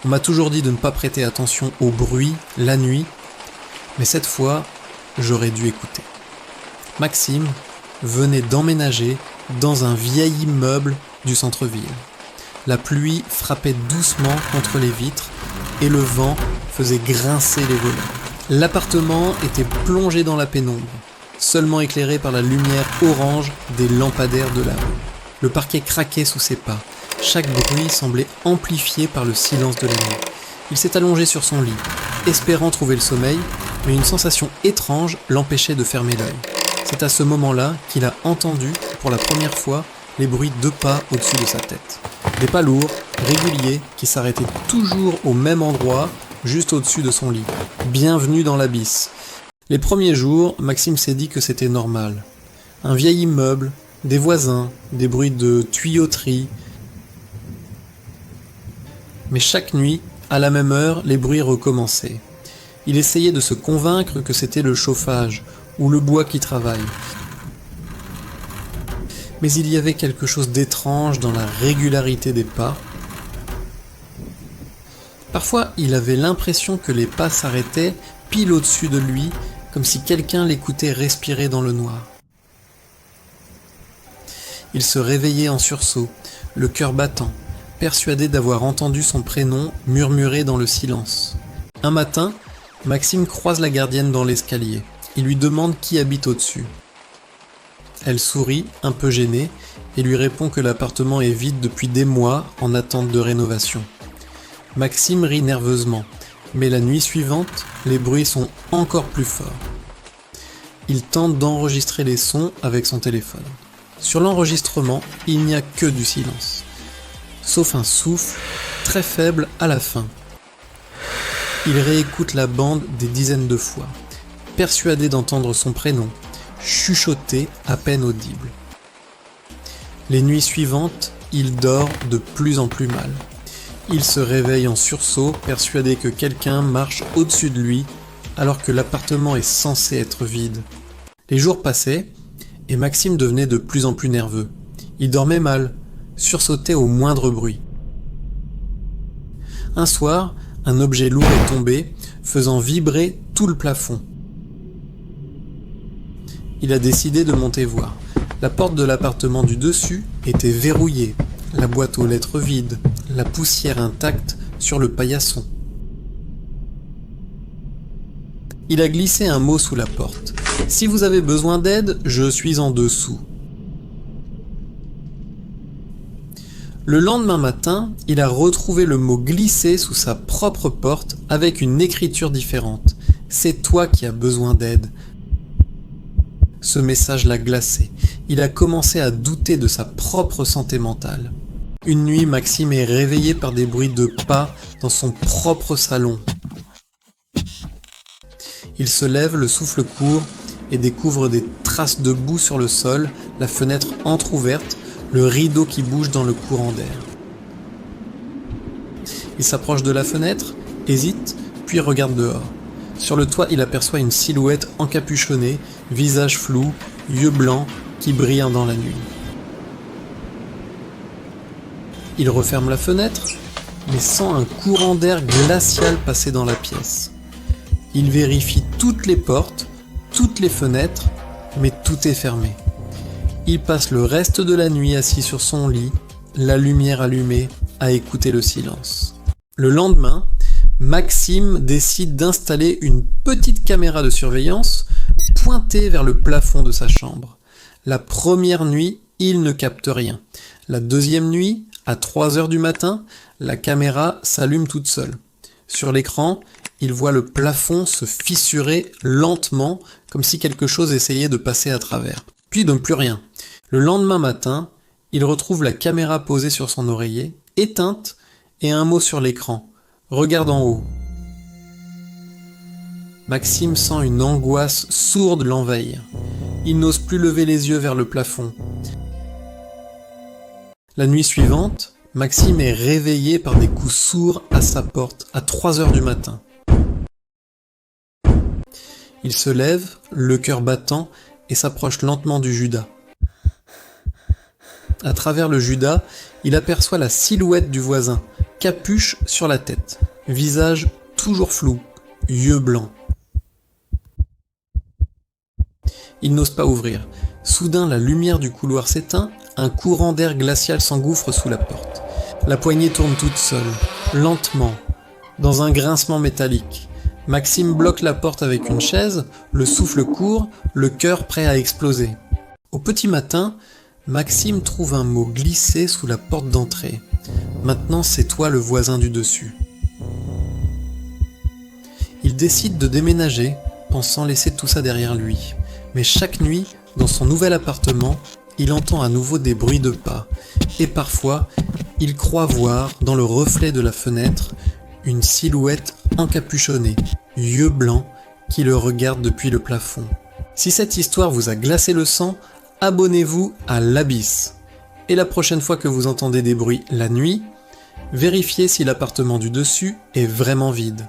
On m'a toujours dit de ne pas prêter attention au bruit la nuit, mais cette fois, j'aurais dû écouter. Maxime venait d'emménager dans un vieil immeuble du centre-ville. La pluie frappait doucement contre les vitres et le vent faisait grincer les volets. L'appartement était plongé dans la pénombre, seulement éclairé par la lumière orange des lampadaires de la rue. Le parquet craquait sous ses pas. Chaque bruit semblait amplifié par le silence de la nuit. Il s'est allongé sur son lit, espérant trouver le sommeil, mais une sensation étrange l'empêchait de fermer l'œil. C'est à ce moment-là qu'il a entendu, pour la première fois, les bruits de pas au-dessus de sa tête. Des pas lourds, réguliers, qui s'arrêtaient toujours au même endroit, juste au-dessus de son lit. Bienvenue dans l'abysse. Les premiers jours, Maxime s'est dit que c'était normal. Un vieil immeuble, des voisins, des bruits de tuyauterie. Mais chaque nuit, à la même heure, les bruits recommençaient. Il essayait de se convaincre que c'était le chauffage ou le bois qui travaille. Mais il y avait quelque chose d'étrange dans la régularité des pas. Parfois, il avait l'impression que les pas s'arrêtaient pile au-dessus de lui, comme si quelqu'un l'écoutait respirer dans le noir. Il se réveillait en sursaut, le cœur battant, persuadé d'avoir entendu son prénom murmurer dans le silence. Un matin, Maxime croise la gardienne dans l'escalier. Il lui demande qui habite au-dessus. Elle sourit, un peu gênée, et lui répond que l'appartement est vide depuis des mois en attente de rénovation. Maxime rit nerveusement, mais la nuit suivante, les bruits sont encore plus forts. Il tente d'enregistrer les sons avec son téléphone. Sur l'enregistrement, il n'y a que du silence, sauf un souffle très faible à la fin. Il réécoute la bande des dizaines de fois, persuadé d'entendre son prénom, chuchoté à peine audible. Les nuits suivantes, il dort de plus en plus mal. Il se réveille en sursaut, persuadé que quelqu'un marche au-dessus de lui, alors que l'appartement est censé être vide. Les jours passaient, et Maxime devenait de plus en plus nerveux. Il dormait mal, sursautait au moindre bruit. Un soir, un objet lourd est tombé, faisant vibrer tout le plafond. Il a décidé de monter voir. La porte de l'appartement du dessus était verrouillée, la boîte aux lettres vide, la poussière intacte sur le paillasson. Il a glissé un mot sous la porte. « Si vous avez besoin d'aide, je suis en dessous. » Le lendemain matin, il a retrouvé le mot glissé sous sa propre porte avec une écriture différente. « C'est toi qui as besoin d'aide. » Ce message l'a glacé. Il a commencé à douter de sa propre santé mentale. Une nuit, Maxime est réveillé par des bruits de pas dans son propre salon. Il se lève, le souffle court, et découvre des traces de boue sur le sol, la fenêtre entrouverte, le rideau qui bouge dans le courant d'air. Il s'approche de la fenêtre, hésite, puis regarde dehors. Sur le toit, il aperçoit une silhouette encapuchonnée, visage flou, yeux blancs, qui brillent dans la nuit. Il referme la fenêtre, mais sent un courant d'air glacial passer dans la pièce. Il vérifie toutes les portes, toutes les fenêtres, mais tout est fermé. Il passe le reste de la nuit assis sur son lit, la lumière allumée, à écouter le silence. Le lendemain, Maxime décide d'installer une petite caméra de surveillance pointée vers le plafond de sa chambre. La première nuit, il ne capte rien. La deuxième nuit, à 3h du matin, la caméra s'allume toute seule. Sur l'écran, il voit le plafond se fissurer lentement, comme si quelque chose essayait de passer à travers. Puis donc plus rien. Le lendemain matin, il retrouve la caméra posée sur son oreiller, éteinte, et un mot sur l'écran. Regarde en haut. Maxime sent une angoisse sourde l'envahir. Il n'ose plus lever les yeux vers le plafond. La nuit suivante, Maxime est réveillé par des coups sourds à sa porte à 3h du matin. Il se lève, le cœur battant, et s'approche lentement du Judas. À travers le Judas, il aperçoit la silhouette du voisin, capuche sur la tête, visage toujours flou, yeux blancs. Il n'ose pas ouvrir. Soudain, la lumière du couloir s'éteint, un courant d'air glacial s'engouffre sous la porte. La poignée tourne toute seule, lentement, dans un grincement métallique. Maxime bloque la porte avec une chaise, le souffle court, le cœur prêt à exploser. Au petit matin, Maxime trouve un mot glissé sous la porte d'entrée. Maintenant, c'est toi le voisin du dessus. Il décide de déménager, pensant laisser tout ça derrière lui. Mais chaque nuit, dans son nouvel appartement, il entend à nouveau des bruits de pas. Et parfois, il croit voir, dans le reflet de la fenêtre, une silhouette encapuchonnée, yeux blancs, qui le regarde depuis le plafond. Si cette histoire vous a glacé le sang, abonnez-vous à l'Abysse. Et la prochaine fois que vous entendez des bruits la nuit, vérifiez si l'appartement du dessus est vraiment vide.